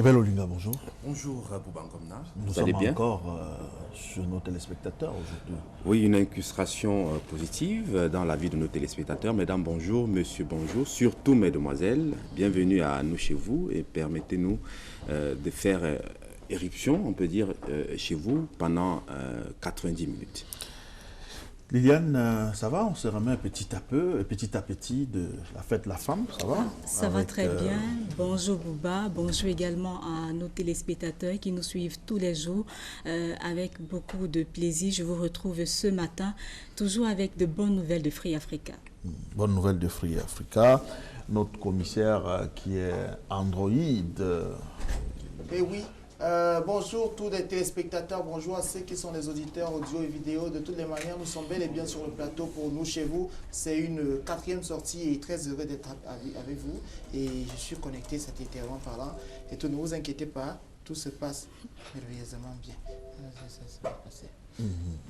Ebel Olinga, bonjour. Bonjour Boubangomna. Nous sommes encore sur nos téléspectateurs aujourd'hui. Oui, une incrustation positive dans la vie de nos téléspectateurs. Mesdames, bonjour. Monsieur, bonjour. Surtout, mesdemoiselles, bienvenue à nous chez vous et permettez-nous de faire éruption, on peut dire, chez vous pendant 90 minutes. Liliane, ça va? On se remet petit à petit de la fête de la femme, ça va? Ça va très bien. Bonjour Bouba, bonjour également à nos téléspectateurs qui nous suivent tous les jours avec beaucoup de plaisir. Je vous retrouve ce matin, toujours avec de bonnes nouvelles de Free Africa. Bonne nouvelle de Free Africa. Notre commissaire qui est Android. Eh oui. Bonjour tous les téléspectateurs, bonjour à ceux qui sont les auditeurs audio et vidéo. De toutes les manières, nous sommes bel et bien sur le plateau pour nous chez vous. C'est une 4e sortie et très heureux d'être avec vous. Et je suis connecté satellitairement parlant. Et tout, ne vous inquiétez pas, tout se passe merveilleusement bien. Ça va passer.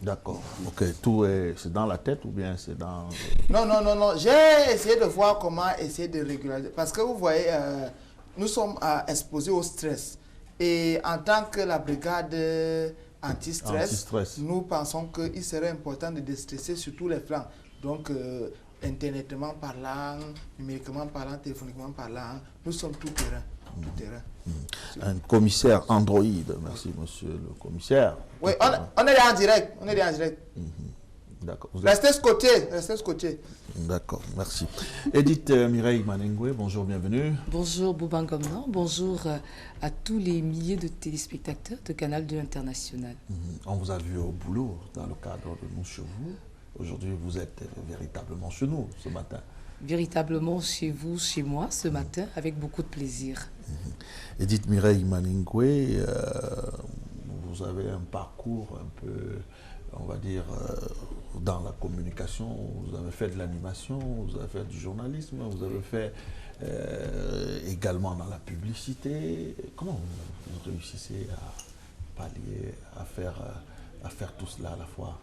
D'accord. Ok, tout c'est dans la tête ou bien c'est dans... Non. J'ai essayé de voir comment essayer de régulariser. Parce que vous voyez, nous sommes exposés au stress. Et en tant que la brigade anti-stress, nous pensons qu'il serait important de déstresser sur tous les plans. Donc, internetement parlant, numériquement parlant, téléphoniquement parlant, nous sommes tout terrain. Un commissaire Android, merci monsieur le commissaire. Oui, on est là en direct. D'accord. Restez ce côté. D'accord, merci. Edith Mireille Manengwe, bonjour, bienvenue. Bonjour Boubangomna, bonjour à tous les milliers de téléspectateurs de Canal 2 International. On vous a vu au boulot dans le cadre de Nous chez vous. Aujourd'hui, vous êtes véritablement chez nous ce matin. Véritablement chez vous, chez moi ce matin, avec beaucoup de plaisir. Edith Mireille Manengwe, vous avez un parcours un peu, on va dire, dans la communication, vous avez fait de l'animation, vous avez fait du journalisme, vous avez fait également dans la publicité. Comment vous réussissez à pallier, à faire tout cela à la fois?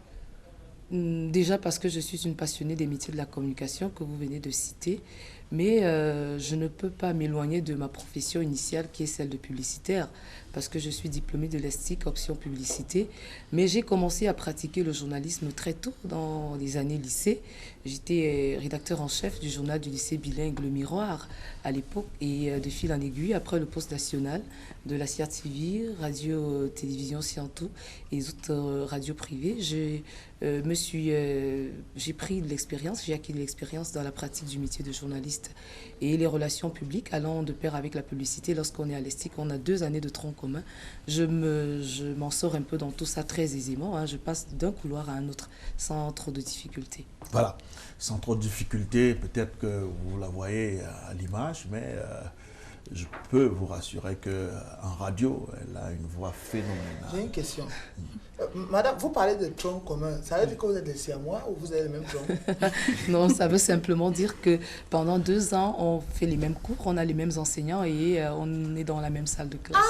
Déjà parce que je suis une passionnée des métiers de la communication que vous venez de citer, mais je ne peux pas m'éloigner de ma profession initiale qui est celle de publicitaire, parce que je suis diplômée de l'ESTIC, option publicité, mais j'ai commencé à pratiquer le journalisme très tôt dans les années lycée. J'étais rédacteur en chef du journal du lycée bilingue Le Miroir à l'époque, et de fil en aiguille, après le poste national de la CRTV, radio-télévision Siantou et les autres radios privées, j'ai pris de l'expérience, j'ai acquis de l'expérience dans la pratique du métier de journaliste et les relations publiques allant de pair avec la publicité. Lorsqu'on est à l'ESTIC, on a 2 années de tronc commun. Je m'en sors un peu dans tout ça très aisément. Hein. Je passe d'un couloir à un autre sans trop de difficultés. Voilà, sans trop de difficultés, peut-être que vous la voyez à l'image, mais je peux vous rassurer qu'en radio, elle a une voix phénoménale. J'ai une question. Madame, vous parlez de tronc commun. Ça veut dire que vous êtes des Siamois ou vous avez le même tronc? Non, ça veut simplement dire que pendant 2 ans, on fait les mêmes cours, on a les mêmes enseignants et on est dans la même salle de classe.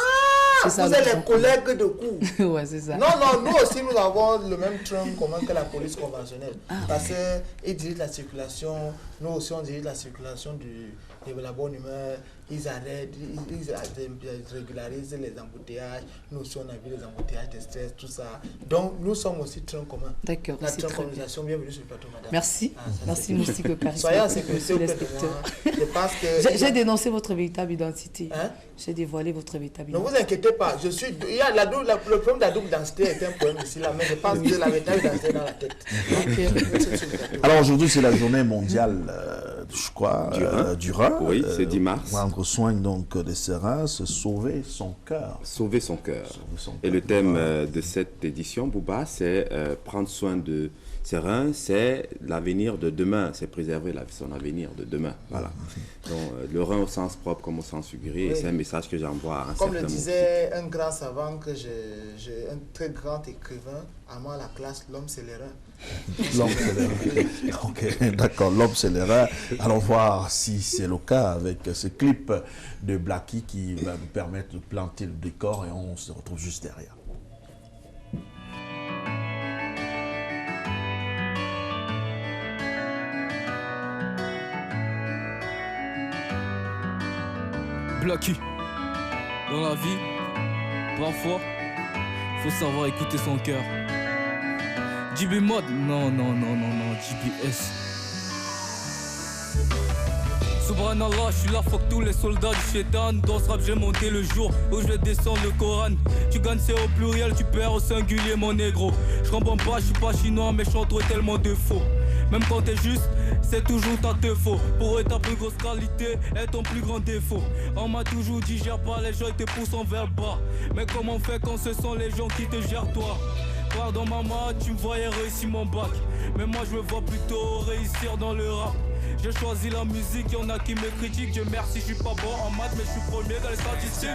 Ah, vous êtes les collègues de cours. Ouais, c'est ça. Non, nous aussi, nous avons le même tronc commun que la police conventionnelle. Parce qu'ils dirigent la circulation, nous aussi, on dirige la circulation de la bonne humeur. Ils arrêtent, ils régularisent les embouteillages. Nous aussi, on a vu les embouteillages de stress, tout ça. Donc, nous sommes aussi tronc commun. D'accord. La tronconisation, bienvenue sur le plateau, madame. Merci. Merci, Moustique Charisme. Soyez en sécurité auprès de moi. J'ai dénoncé votre véritable identité. Hein? J'ai dévoilé votre véritable identité. Ne vous inquiétez pas. Le problème de la double identité est un problème ici, là, mais je pense que la véritable identité est dans la tête. Alors, aujourd'hui, c'est la journée mondiale, je crois, du rein. Oui, c'est 10 mars. Prendre soin donc de ses reins, se sauver son cœur. Sauver son cœur. Et le thème de cette édition, Bouba, c'est prendre soin de ses reins, c'est l'avenir de demain, c'est préserver son avenir de demain. Voilà. Donc, le rein au sens propre comme au sens figuré, c'est un message que j'envoie à un certain moment. Comme le disait un grand savant, un très grand écrivain, avant la classe, l'homme c'est les reins. L'homme c'est les reins. Ok, d'accord, l'homme c'est les reins. Allons voir si c'est le cas avec ce clip de Blacky qui va nous permettre de planter le décor et on se retrouve juste derrière. Blacky. Dans la vie, parfois, faut savoir écouter son cœur. JB Mode, non, JBS. Subhanallah, je suis là, fuck tous les soldats du shaitan. Dans ce rap, j'ai monté le jour où je descends le Coran. Tu gagnes, c'est au pluriel, tu perds au singulier, mon négro. Je comprends pas, je suis pas chinois, mais je chante tellement de faux. Même quand t'es juste, c'est toujours ta te faux. Pour eux, ta plus grosse qualité est ton plus grand défaut. On m'a toujours dit, gère pas les gens, ils te poussent envers le bas. Mais comment on fait quand ce sont les gens qui te gèrent toi? Pardon maman, tu me voyais réussir mon bac. Mais moi je me vois plutôt réussir dans le rap. J'ai choisi la musique, y'en a qui me critiquent. Dieu merci, je suis pas bon en maths, mais je suis premier dans les statistiques.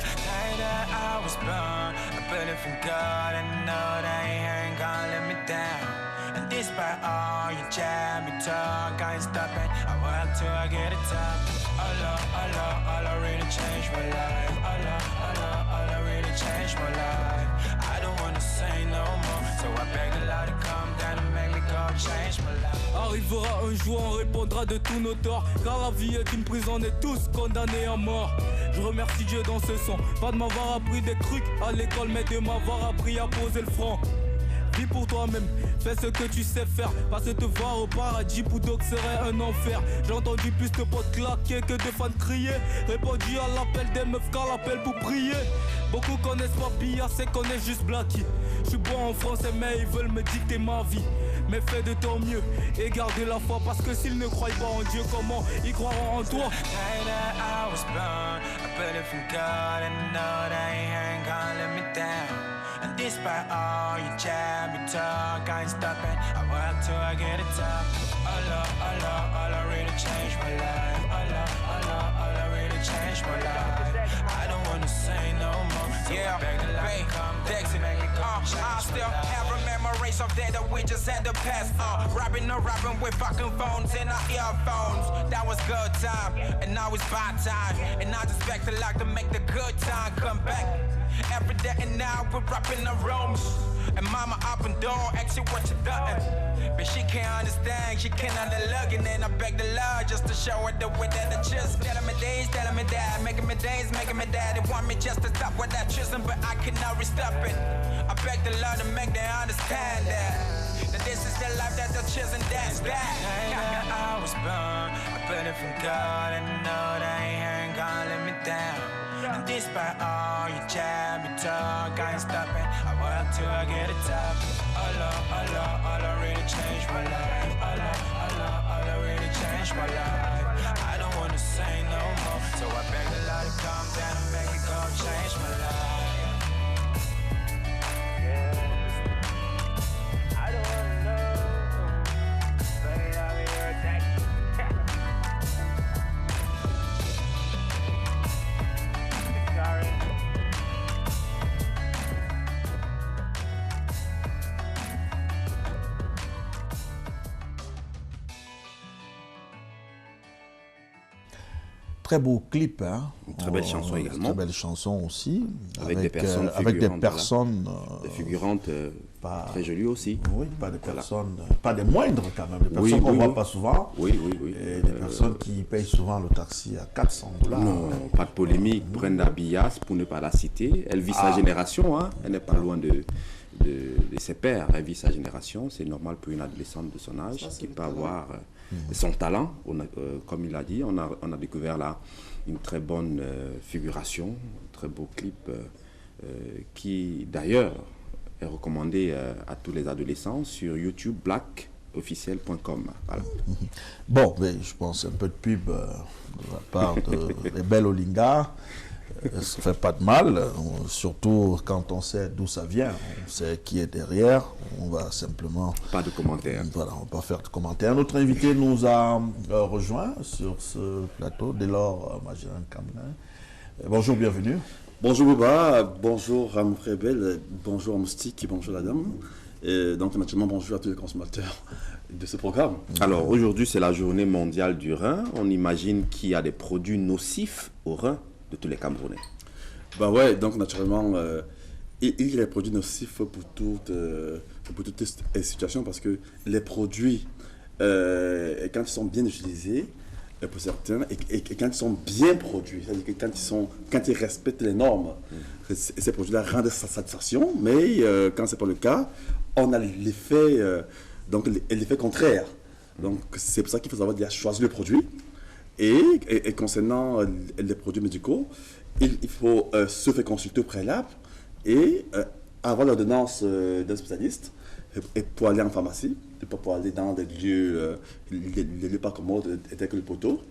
And despite all you jab, you talk, I ain't stopping. I work till I get it top. Allah, really changed my life. Allah, really changed my life. I don't wanna say no more, so I beg the Lord to come down and make me go change my life. Arrivera un jour, on répondra de tous nos torts. Car la vie est une prison, on est tous condamnés à mort. Je remercie Dieu dans ce son, pas de m'avoir appris des trucs à l'école, mais de m'avoir appris à poser le front. Vis pour toi-même, fais ce que tu sais faire. Parce que te voir au paradis pour d'autres serait un enfer. J'ai entendu plus de potes claquer que de fans crier. Répondu à l'appel des meufs car l'appel pour prier. Beaucoup connaissent pas Beyoncé, connaissent juste Blackie. Je suis bon en français mais ils veulent me dicter ma vie. Mais fais de ton mieux et gardez la foi. Parce que s'ils ne croient pas en Dieu, comment ils croiront en toi? And despite all you jab, you talk, I ain't stopping. I work till I get it top. Allah, really changed my life. Allah, really changed my life. I don't wanna say no more. So yeah, babe, Dexy, I still have a memories of that we just had to pass. Rapping with fucking phones and our earphones. That was good time, and now it's bad time. And I just back to like to make the good time come back. Every day and now we're rapping the rooms. And mama up and door, ask you what you done. But she can't understand, she can't underlook. And then I beg the Lord just to show her the way that I just. Telling me days, telling me that, making me days, making me that. They want me just to stop what I choosing, but I cannot stop it. I beg the Lord to make them understand that this is the life that they're choosing, that's that. I was born, I put it from God, and know that he ain't gonna let me down. And despite all you jab, you talk, I ain't stopping. I work till I get it top. Allah, really changed my life. Allah, really changed my life. I don't wanna say no more, so I beg the Lord to come down and make it go change my life. I don't wanna know, but I'm your attack. Sorry. Très beau clip, hein. Une très belle chanson également. Très belle chanson aussi. Avec des personnes avec des figurantes, personnes des figurantes très jolies aussi. Oui, pas des personnes, pas des moindres quand même, des personnes qu'on ne voit pas souvent. Oui. Et des personnes qui payent souvent le taxi à 400 $. Non, pas de polémique. Brenda Bias, pour ne pas la citer, elle vit sa génération, hein. Elle n'est pas loin de ses pères. Elle vit sa génération. C'est normal pour une adolescente de son âge qui peut avoir son talent. Comme il a dit, on a découvert là une très bonne figuration, un très beau clip qui d'ailleurs est recommandé à tous les adolescents sur YouTube blackofficiel.com. Voilà. Bon, mais je pense un peu de pub de la part de Belle Olinga. Ça ne fait pas de mal, surtout quand on sait d'où ça vient, on sait qui est derrière, on va simplement... Pas de commentaires. Voilà, on va pas faire de commentaires. Notre invité nous a rejoint sur ce plateau, Delors Magellan Camelin. Bonjour, bienvenue. Bonjour Bouba, bonjour Amour Rebelle, bonjour Moustique et bonjour la dame. Et donc naturellement bonjour à tous les consommateurs de ce programme. Alors aujourd'hui c'est la journée mondiale du rein, on imagine qu'il y a des produits nocifs au rein de tous les Camerounais. Bah ouais, donc naturellement, il y a des produits nocifs pour toutes les situations parce que les produits, quand ils sont bien utilisés, pour certains, et quand ils sont bien produits, c'est-à-dire que quand ils respectent les normes, ces produits-là rendent satisfaction, mais quand ce n'est pas le cas, on a l'effet contraire. Donc c'est pour ça qu'il faut savoir déjà choisir le produit. Et concernant les produits médicaux, il faut se faire consulter au préalable et avoir l'ordonnance d'un spécialiste et pour aller en pharmacie, et pas pour aller dans des lieux, les lieux pas commodes tels que le poteau.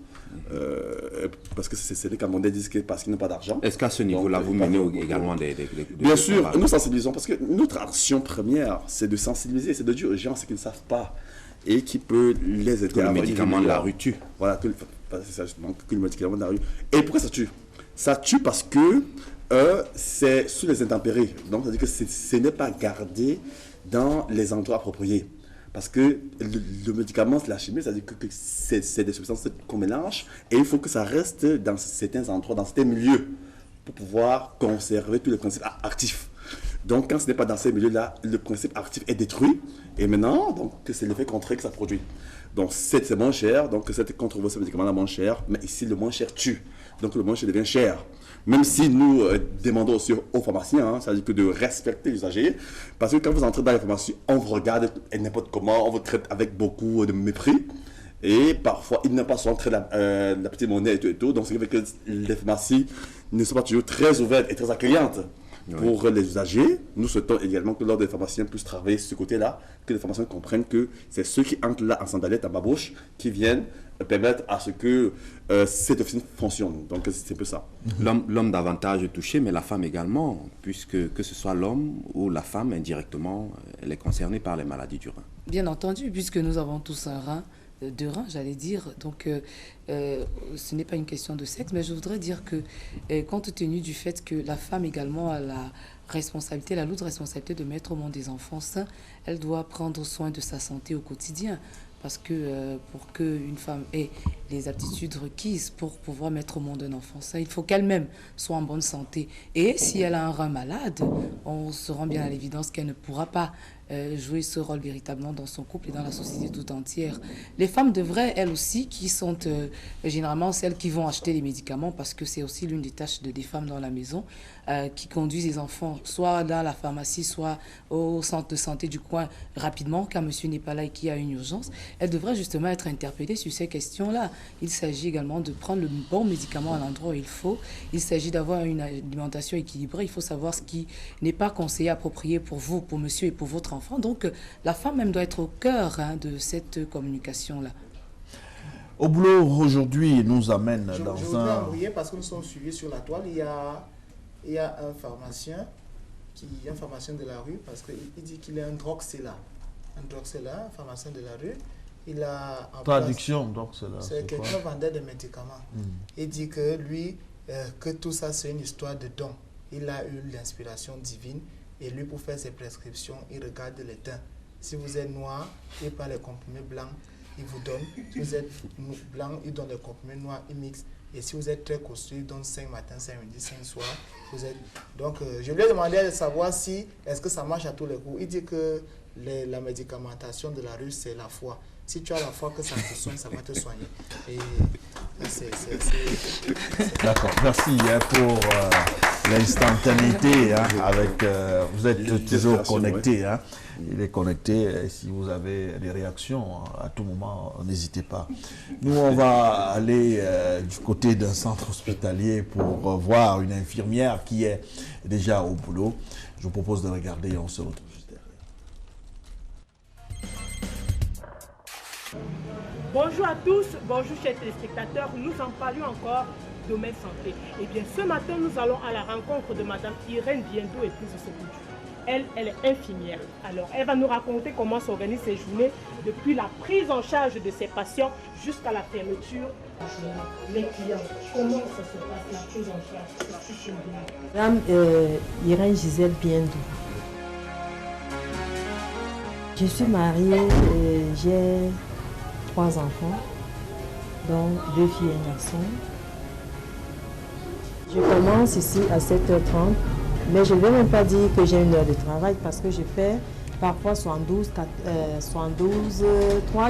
Parce que c'est des Camerounais disent que parce qu'ils n'ont pas d'argent. Est-ce qu'à ce niveau-là, vous menez également des Bien sûr, nous sensibilisons parce que notre action première, c'est de sensibiliser, c'est de dire aux gens ce qu'ils ne savent pas et qui peut les aider à avoir le médicament de la rue tue. Voilà, c'est ça justement, que le médicament de la rue. Et pourquoi ça tue? Ça tue parce que c'est sous les intempéries. Donc, c'est-à-dire que ce n'est pas gardé dans les endroits appropriés. Parce que le médicament, c'est la chimie, c'est-à-dire que c'est des substances qu'on mélange et il faut que ça reste dans certains endroits, dans certains milieux pour pouvoir conserver tous les principes actifs. Donc, quand ce n'est pas dans ces milieux-là, le principe actif est détruit et maintenant, donc, c'est l'effet contraire que ça produit. Donc, c'est moins cher, donc cette controverse médicament-là moins cher, mais ici, le moins cher tue. Donc, le moins cher devient cher. Même si nous demandons aussi aux pharmaciens, c'est-à-dire que de respecter l'usager, parce que quand vous entrez dans les pharmacies, on vous regarde n'importe comment, on vous traite avec beaucoup de mépris, et parfois, ils n'ont pas souvent très la petite monnaie et tout, donc ce qui fait que les pharmacies ne sont pas toujours très ouvertes et très accueillantes pour les usagers. Nous souhaitons également que l'ordre des pharmaciens puisse travailler ce côté-là, que les pharmaciens comprennent que c'est ceux qui entrent là en sandalette, en babouche, qui viennent permettre à ce que cette officine fonctionne. Donc c'est un peu ça. L'homme davantage touché, mais la femme également, puisque que ce soit l'homme ou la femme, indirectement, elle est concernée par les maladies du rein. Bien entendu, puisque nous avons tous un rein, deux reins, j'allais dire. Donc ce n'est pas une question de sexe, mais je voudrais dire que compte tenu du fait que la femme également a la responsabilité, la lourde responsabilité de mettre au monde des enfants sains, elle doit prendre soin de sa santé au quotidien. Parce que pour qu'une femme ait les aptitudes requises pour pouvoir mettre au monde un enfant sain, il faut qu'elle-même soit en bonne santé. Et si elle a un rein malade, on se rend bien à l'évidence qu'elle ne pourra pas jouer ce rôle véritablement dans son couple et dans la société tout entière. Les femmes devraient, elles aussi, qui sont généralement celles qui vont acheter les médicaments, parce que c'est aussi l'une des tâches des femmes dans la maison, qui conduisent les enfants soit dans la pharmacie, soit au centre de santé du coin rapidement, quand monsieur n'est pas là et qu'il y a une urgence. Elles devraient justement être interpellées sur ces questions-là. Il s'agit également de prendre le bon médicament à l'endroit où il faut. Il s'agit d'avoir une alimentation équilibrée. Il faut savoir ce qui n'est pas conseillé, approprié pour vous, pour monsieur et pour votre enfant. Donc la femme même doit être au cœur de cette communication-là. Au boulot, aujourd'hui, nous amène je voudrais envoyer, parce que nous sommes suivis sur la toile, il y a un pharmacien de la rue, parce qu'il dit qu'il est un droxella. Un pharmacien de la rue. Il a en traduction, donc c'est quelqu'un qui vendait des médicaments. Il dit que lui, que tout ça c'est une histoire de don. Il a eu l'inspiration divine et lui, pour faire ses prescriptions, il regarde les teints. Si vous êtes noir, il prend les comprimés blancs, il vous donne. Si vous êtes blanc, il donne les comprimés noirs, il mixe. Et si vous êtes très costaud, il donne 5 matins, 5 midi, 5 soirs. Donc, je lui ai demandé de savoir si, est-ce que ça marche à tous les coups. Il dit que la médicamentation de la rue, c'est la foi. Si tu as la foi que ça te soigne, ça va te soigner. Et D'accord, merci pour l'instantanéité. Avec, vous êtes toujours connecté. Il est connecté. Et si vous avez des réactions, à tout moment, n'hésitez pas. Nous, on va aller du côté d'un centre hospitalier pour voir une infirmière qui est déjà au boulot. Je vous propose de regarder et on se retrouve juste derrière. Bonjour à tous, bonjour chers téléspectateurs, nous en parlions encore domaine santé. Et bien ce matin, nous allons à la rencontre de Madame Irène Biendo, épouse de Sepoutu. Elle est infirmière. Alors, elle va nous raconter comment s'organisent ses journées depuis la prise en charge de ses patients jusqu'à la fermeture. Les clients, comment ça se passe la prise en charge? Madame Irène Gisèle Biendo. Je suis mariée et j'ai 3 enfants, dont 2 filles et un garçon. Je commence ici à 7h30, mais je ne vais même pas dire que j'ai une heure de travail parce que je fais parfois 3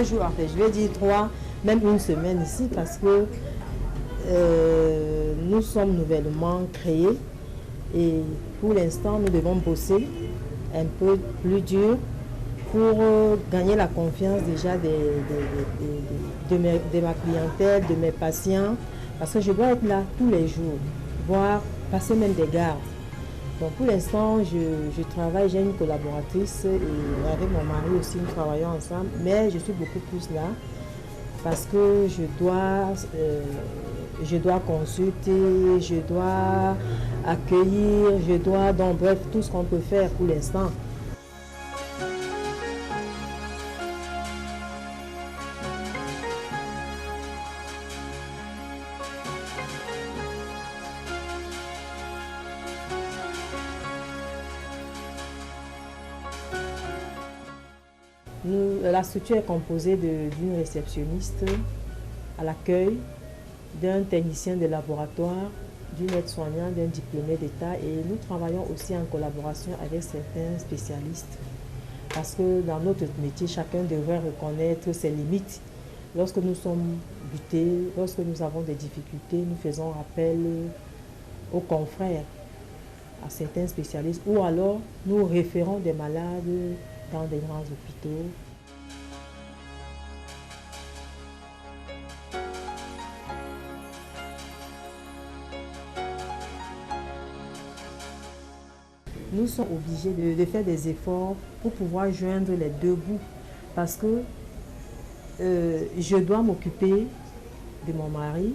jours, en fait, je vais dire 3 même une semaine ici parce que nous sommes nouvellement créés et pour l'instant nous devons bosser un peu plus dur pour gagner la confiance déjà de ma clientèle, de mes patients, parce que je dois être là tous les jours, voire passer même des gardes. Donc pour l'instant, je travaille, j'ai une collaboratrice et avec mon mari aussi, nous travaillons ensemble, mais je suis beaucoup plus là parce que je dois consulter, je dois accueillir, donc bref, tout ce qu'on peut faire pour l'instant. La structure est composée d'une réceptionniste à l'accueil, d'un technicien de laboratoire, d'une aide-soignante, d'un diplômé d'État et nous travaillons aussi en collaboration avec certains spécialistes parce que dans notre métier, chacun devrait reconnaître ses limites. Lorsque nous sommes butés, lorsque nous avons des difficultés, nous faisons appel aux confrères, à certains spécialistes ou alors nous référons des malades dans des grands hôpitaux. Nous sommes obligés de faire des efforts pour pouvoir joindre les deux bouts parce que je dois m'occuper de mon mari,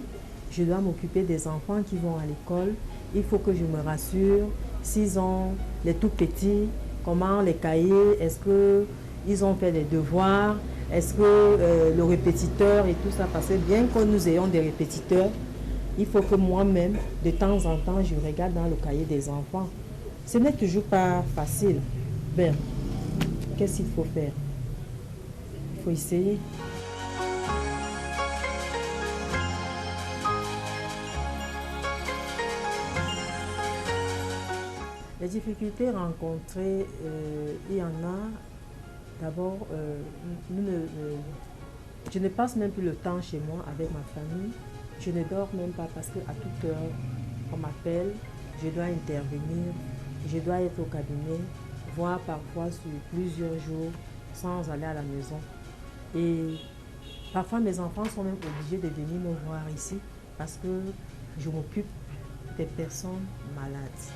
je dois m'occuper des enfants qui vont à l'école. Il faut que je me rassure s'ils ont les tout petits, comment les cahiers, est-ce qu'ils ont fait des devoirs, est-ce que le répétiteur et tout ça, parce que bien que nous ayons des répétiteurs, il faut que moi-même, de temps en temps, je regarde dans le cahier des enfants. Ce n'est toujours pas facile. Ben, qu'est-ce qu'il faut faire? Il faut essayer. Les difficultés rencontrées, il y en a. D'abord, je ne passe même plus le temps chez moi avec ma famille. Je ne dors même pas parce qu'à toute heure, on m'appelle, je dois intervenir. Je dois être au cabinet, voire parfois sur plusieurs jours sans aller à la maison. Et parfois mes enfants sont même obligés de venir me voir ici parce que je m'occupe des personnes malades.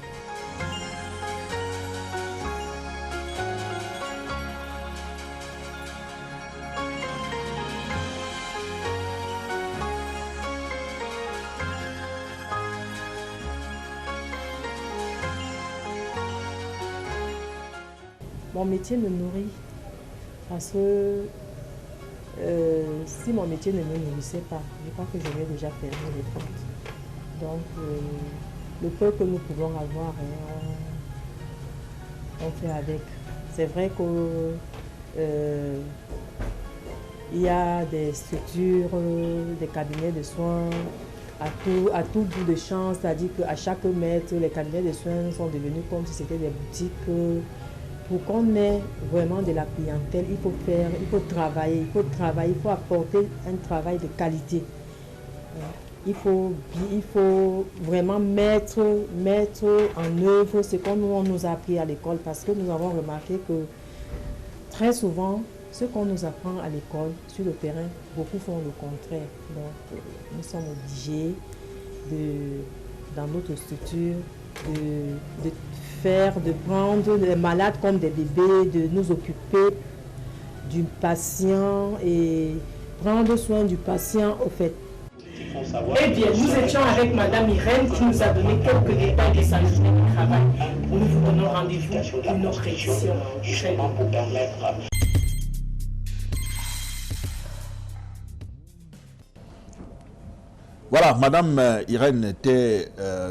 Mon métier me nourrit parce que si mon métier ne me nourrissait pas, je crois que j'aurais déjà fermé les portes. Donc, le peu que nous pouvons avoir, on fait avec. C'est vrai qu'il y a des structures, des cabinets de soins à tout bout de champ, c'est-à-dire qu'à chaque mètre, les cabinets de soins sont devenus comme si c'était des boutiques. Pour qu'on ait vraiment de la clientèle, il faut travailler, il faut apporter un travail de qualité. Il faut vraiment mettre en œuvre ce qu'on nous a appris à l'école parce que nous avons remarqué que très souvent, ce qu'on nous apprend à l'école, sur le terrain, beaucoup font le contraire. Donc, nous sommes obligés, dans notre structure, de prendre les malades comme des bébés, de nous occuper du patient et prendre soin du patient au fait. Eh bien, nous étions avec Madame Irène qui nous a donné quelques détails de sa journée de travail. Nous vous donnons rendez-vous pour une autre édition. Voilà, Madame Irène était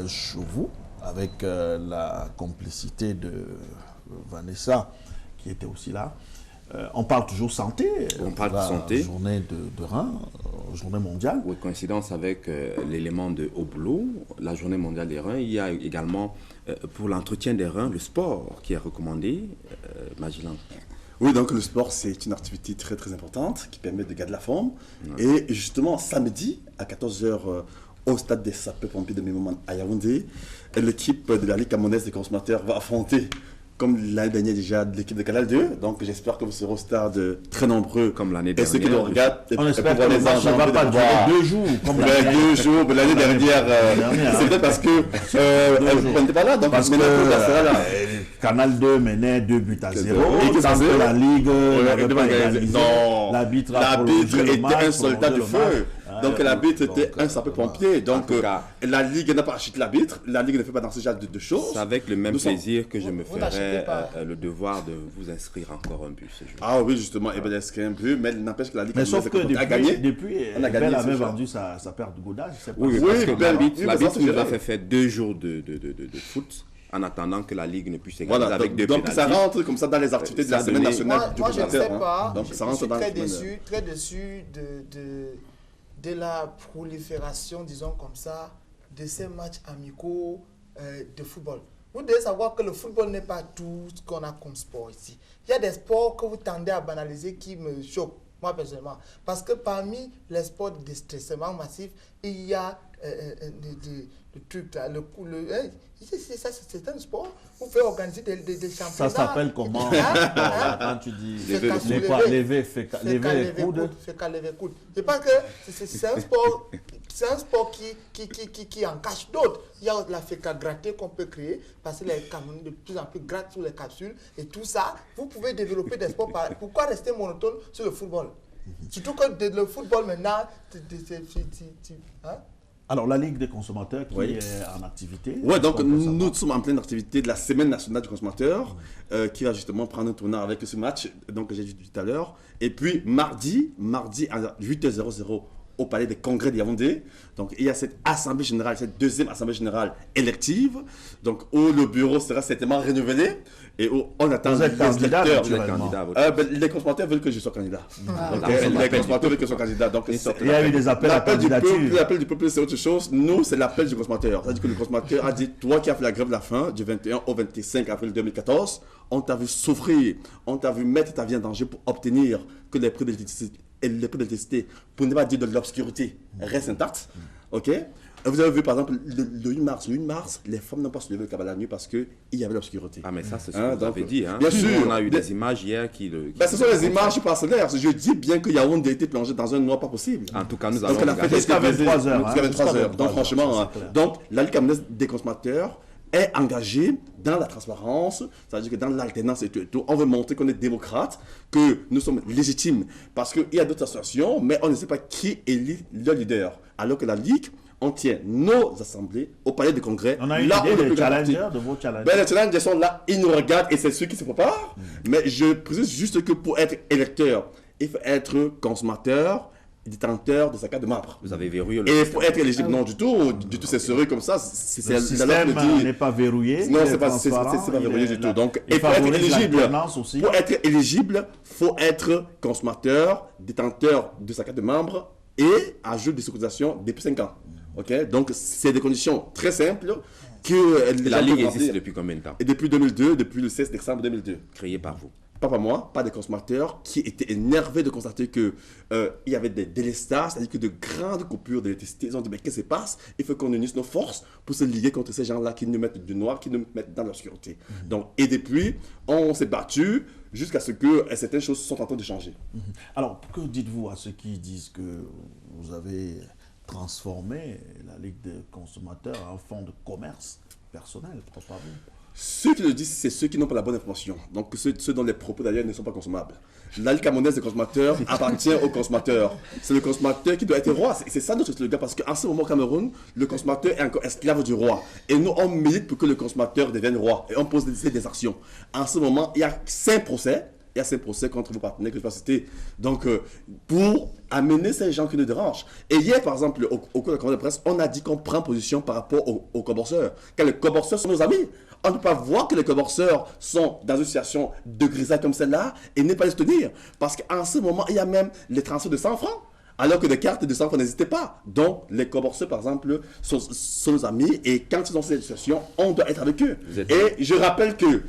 chez vous avec la complicité de Vanessa qui était aussi là. On parle toujours santé. On parle de santé. Journée de rein, journée mondiale. Oui, coïncidence avec l'élément de haut boulot, la journée mondiale des reins. Il y a également pour l'entretien des reins, le sport qui est recommandé. Magellan. Oui, donc le sport, c'est une activité très très importante qui permet de garder la forme. Et justement, samedi, à 14h, au stade des sapeurs-pompiers de Mémoman à Yaoundé, l'équipe de la Ligue camerounaise des consommateurs va affronter, comme l'année dernière déjà, l'équipe de Canal 2. Donc j'espère que vous serez au stade très nombreux. Comme l'année Et ceux qui dernière. nous regardent, On espère que le match ne va pas durer 2 jours. Comme Mais 2 jours, mais l'année dernière, c'est peut-être parce que on n'était pas là. Donc Parce maintenant, tout ça sera là. que Canal 2 menait 2 buts à 0. Et que ça Tant que la Ligue n'avait pas égalisé, non, l'arbitre a l'arbitre prolongé le était match, un soldat du prolongé le match. feu. Donc l'arbitre était un sapeur-pompier. Donc En tout cas, la Ligue n'a pas acheté l'arbitre. La Ligue ne fait pas dans ce genre de choses. c'est avec le même Nous sommes- plaisir que je me vous n'achetez ferai pas. le devoir de vous inscrire encore un but ce jour. Ah oui, justement, Ebel inscrit un but, mais il n'empêche que la Ligue Mais sauf que a gagné. depuis On a gagné Bell ce avait jour. vendu sa paire de goudage. je sais pas Oui, si- parce Oui, que ben, l'arbitre oui, l'arbitre mais ça, nous a c'est fait 2 jours de foot en attendant que la Ligue ne puisse égaliser Voilà, avec 2 donc ça pénaltys. rentre comme ça dans les activités de la Ça semaine donnait- nationale du Moi, je ne sais consommateur. pas. Donc je ça rentre suis dans très la semaine. déçu de la prolifération, disons comme ça, de ces matchs amicaux de football. Vous devez savoir que le football n'est pas tout ce qu'on a comme sport ici. Il y a des sports que vous tendez à banaliser qui me choquent, moi personnellement. Parce que parmi les sports de déstressement massif, il y a le truc là, c'est un sport. Vous pouvez organiser des championnats. Ça s'appelle comment quand tu dis lever les coudes? Lever coude. Je pense que c'est un sport qui en cache d'autres. Il y a la féca grattée qu'on peut créer parce que les Camerounais de plus en plus grattent sur les capsules et tout ça. Vous pouvez développer des sports. Pourquoi rester monotone sur le football? Surtout que le football maintenant, hein? Alors, la Ligue des consommateurs qui Oui. est en activité. Ouais, donc est-ce qu'on peut savoir? nous sommes en pleine activité de la semaine nationale du consommateur qui va justement prendre un tournant avec ce match donc, que j'ai dit tout à l'heure. Et puis mardi à 8h00 au Palais des Congrès de Yaoundé. Donc il y a cette assemblée générale, cette deuxième assemblée générale élective, donc où le bureau sera certainement renouvelé et où on attend Vous êtes candidat, électeurs. Vous êtes naturellement. candidat à votre Les consommateurs veulent que je sois candidat. Ah, Ok, l'appel les du consommateurs veulent que je sois candidat. Donc, Il y a eu des appels à l'appel du candidature. peuple, l'appel du peuple, c'est autre chose. Nous, c'est l'appel du consommateur. C'est-à-dire que le consommateur a dit, toi qui as fait la grève de la faim du 21 au 25 avril 2014, on t'a vu souffrir, on t'a vu mettre ta vie en danger pour obtenir que les prix de l'électricité, pour ne pas dire de l'obscurité, restent intacts. Ok? Et vous avez vu par exemple le 8 mars, les femmes n'ont pas soulevé le cabas la nuit parce qu'il y avait l'obscurité. Ah, mais ça, c'est ce Hein, que vous donc, avez dit. Hein. bien sûr. On a eu des images hier qui le. Ben, ce sont les images parcellaires. Je dis bien que Yaoundé a été plongé dans un noir pas possible. En tout cas, nous Donc, allons elle a regarder. fait Jusqu'à 23 heures, Jusqu'à hein, 23 jusqu'à heures. 23 Donc, franchement, ça, c'est clair. donc, la Ligue camerounaise des consommateurs est engagée dans la transparence, c'est-à-dire que dans l'alternance et tout, on veut montrer qu'on est démocrate, que nous sommes légitimes. Parce qu'il y a d'autres associations, mais on ne sait pas qui élit le leader. Alors que la Ligue, on tient nos assemblées au palais des congrès. On a une là où idée le des plus grand challengers, parti- de vos challengers. Ben, les challengers sont là, ils nous regardent et c'est ceux qui se préparent. Mais je précise juste que pour être électeur, il faut être consommateur, détenteur de sa carte de membre. Vous avez verrouillé le. Et pour être éligible, non du tout, c'est sérieux comme ça. C'est Le la loi système le dit. n'est pas verrouillé. Non, il c'est est pas transparent, verrouillé il est du là. tout. Donc, Il et pour être favorise éligible, l'alternance aussi. pour être éligible, faut être consommateur, détenteur de sa carte de membre et à jeu de sécurisation depuis 5 ans. Ok, donc c'est des conditions très simples que les La gens Ligue peuvent existe remplir. depuis combien de temps? Et depuis 2002, depuis le 16 décembre 2002. Créé par vous. Pas par moi, pas des consommateurs qui étaient énervés de constater que il y avait des délestages, c'est-à-dire que de grandes coupures d'électricité. Ils ont dit, mais qu'est-ce qui se passe? Il faut qu'on unisse nos forces pour se liguer contre ces gens-là qui nous mettent du noir, qui nous mettent dans l'obscurité. Donc, et depuis, on s'est battu jusqu'à ce que certaines choses sont en train de changer. Alors, que dites-vous à ceux qui disent que vous avez transformé la Ligue des consommateurs en fonds de commerce personnel, propre à vous? Ceux qui le disent, c'est ceux qui n'ont pas la bonne information. Donc, ceux dont les propos d'ailleurs ne sont pas consommables. La Ligue camerounaise des consommateurs appartient aux consommateurs. C'est le consommateur qui doit être roi. C'est ça notre slogan. Parce qu'en ce moment au Cameroun, le consommateur est encore esclave du roi. Et nous, on milite pour que le consommateur devienne roi. Et on pose des actions. En ce moment, il y a 5 procès. Il y a 5 procès contre vos partenaires que je vais pas citer. Donc, pour amener ces gens qui nous dérangent. Et hier, par exemple, au cours de la conférence de presse, on a dit qu'on prend position par rapport aux coborseurs. Car les coborseurs sont nos amis. On ne peut pas voir que les coborseurs sont dans une situation de grisaille comme celle-là et ne pas les soutenir. Parce qu'en ce moment, il y a même les transferts de 100 francs Alors que des cartes de sang, n'hésitez pas. Donc, les collaborateurs, par exemple, sont nos amis et quand ils ont cette situation, on doit être avec eux. Et je rappelle que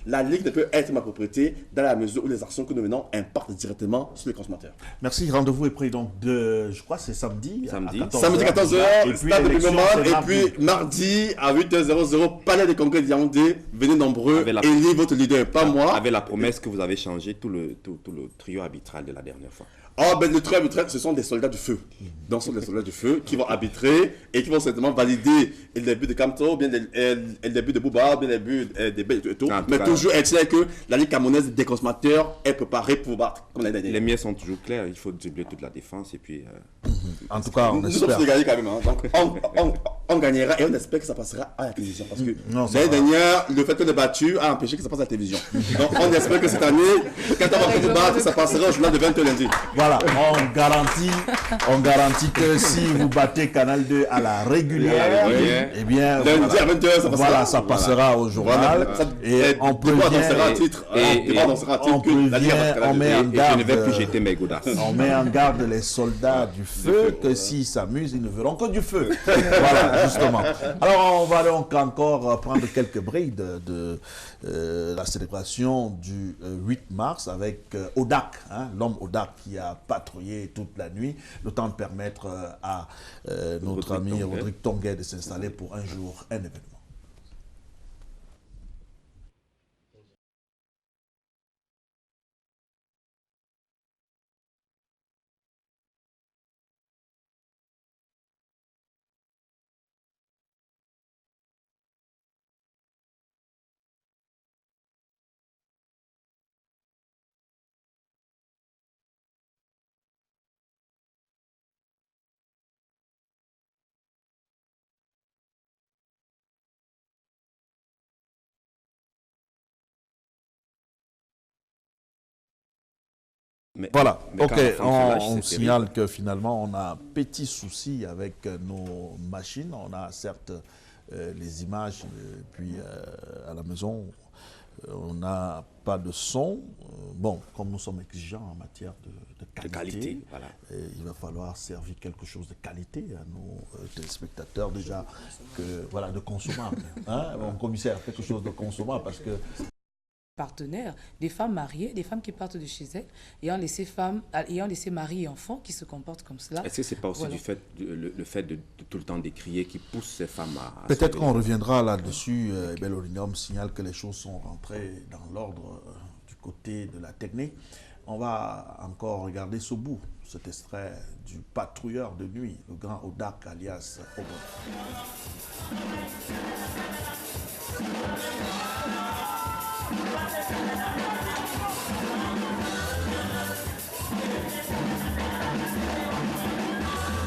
la Ligue ne peut être ma propriété dans la mesure où les actions que nous menons impactent directement sur les consommateurs. Merci. Rendez-vous est pris donc je crois que c'est samedi. Samedi 14h, stade de Bimomane, et puis mardi à 8h00, palais des congrès de Yaoundé. Venez nombreux, élevez votre leader, pas moi. Avec la promesse que vous avez changé tout le trio arbitral de la dernière fois. Oh, ben le trio arbitral, ce sont des soldats du feu. Donc, ce sont des soldats du feu qui vont arbitrer et qui vont certainement valider les buts de Kamto, bien les buts de Bouba, bien les buts des Belles et tout. Mais toujours être que la Ligue camerounaise des consommateurs est préparée pour battre comme l'année dernière. Les miens sont toujours clairs, il faut dribbler toute la défense et puis. En tout cas, on espère. Nous sommes gagner quand même. Hein. Donc, on gagnera et on espère que ça passera à la télévision. Parce que l'année dernière, le fait qu'on ait battu a empêché que ça passe à la télévision. Donc, on espère que cette année, quand on va battre, ça passera au journal de 20h lundi. Voilà, on garantit que si vous battez Canal 2 à la régulière, eh bien, lundi à 20h, ça passera au journal. Et on prévient, on met en garde, je ne vais plus jeter mes godasses. On met en garde les soldats du feu que s'ils s'amusent, ils ne verront que du feu. Voilà, justement. Alors, on va donc encore prendre quelques brides de la célébration du 8 mars avec Odak, l'homme Odak qui a patrouillé toute la nuit, le temps de permettre à notre ami Rodrigue Tonguet de s'installer pour un jour, un événement. Voilà, ok, on signale que finalement on a un petit souci avec nos machines. On a certes les images, puis à la maison, on n'a pas de son. Bon, comme nous sommes exigeants en matière de qualité, voilà. Il va falloir servir quelque chose de qualité à nos téléspectateurs déjà, voilà, de consommable. Mon commissaire, quelque chose de consommable parce que... partenaires, des femmes mariées, des femmes qui partent de chez elles, ayant laissé mari et enfants qui se comportent comme cela. Est-ce que ce n'est pas aussi le fait de tout le temps décrier qui pousse ces femmes à peut-être qu'on reviendra là-dessus. Bellorinium signale que les choses sont rentrées dans l'ordre du côté de la technique. On va encore regarder ce bout, cet extrait du patrouilleur de nuit, le grand Odak alias Obon.